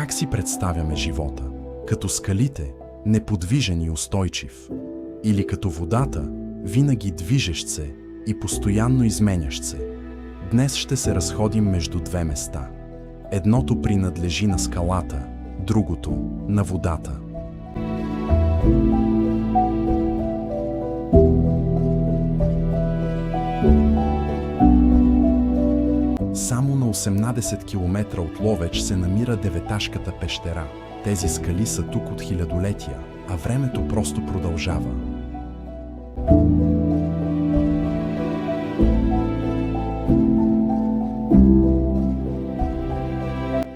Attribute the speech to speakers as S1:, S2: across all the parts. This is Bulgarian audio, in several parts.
S1: Как си представяме живота? Като скалите, неподвижен и устойчив? Или като водата, винаги движещ се и постоянно изменящ се? Днес ще се разходим между две места. Едното принадлежи на скалата, другото – на водата. Само на 18 км от Ловеч се намира Деветашката пещера. Тези скали са тук от хилядолетия, а времето просто продължава.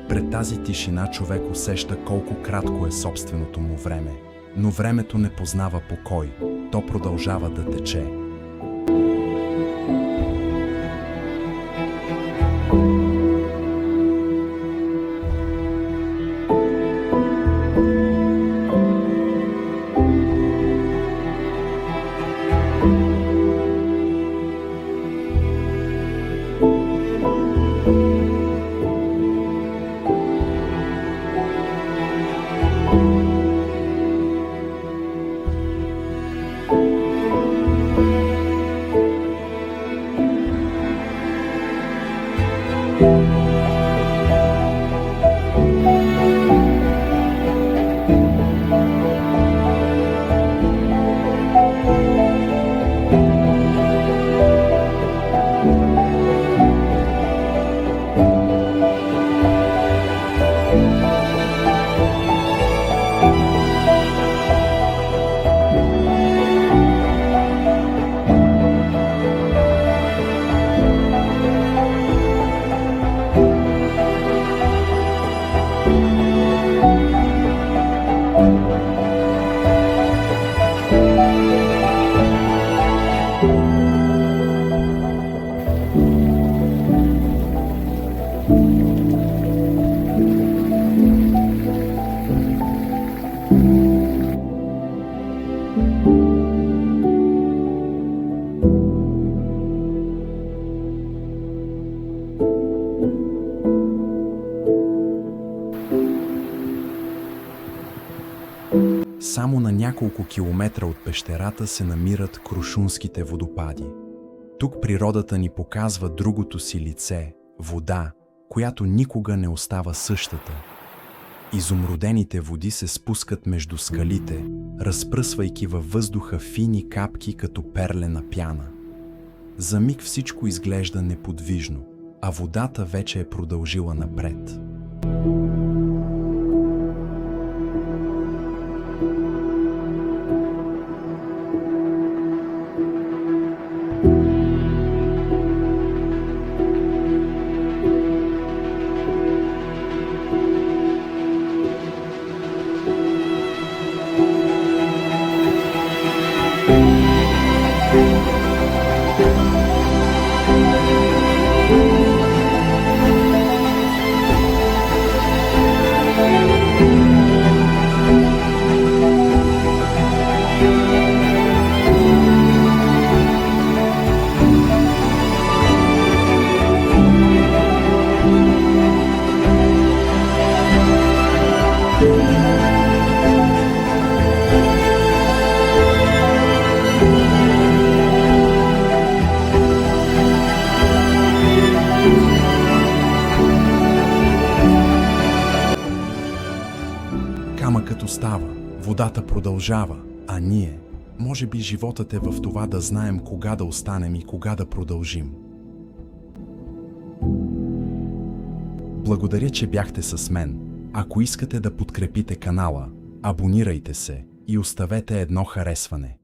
S1: Пред тази тишина човек усеща колко кратко е собственото му време. Но времето не познава покой, то продължава да тече. Само на няколко километра от пещерата се намират Крушунските водопади. Тук природата ни показва другото си лице – вода, която никога не остава същата. Изумрудените води се спускат между скалите, разпръсвайки във въздуха фини капки като перлена пяна. За миг всичко изглежда неподвижно, а водата вече е продължила напред. Камъкът остава, водата продължава, а ние, може би животът е в това да знаем кога да останем и кога да продължим. Благодаря, че бяхте с мен. Ако искате да подкрепите канала, абонирайте се и оставете едно харесване.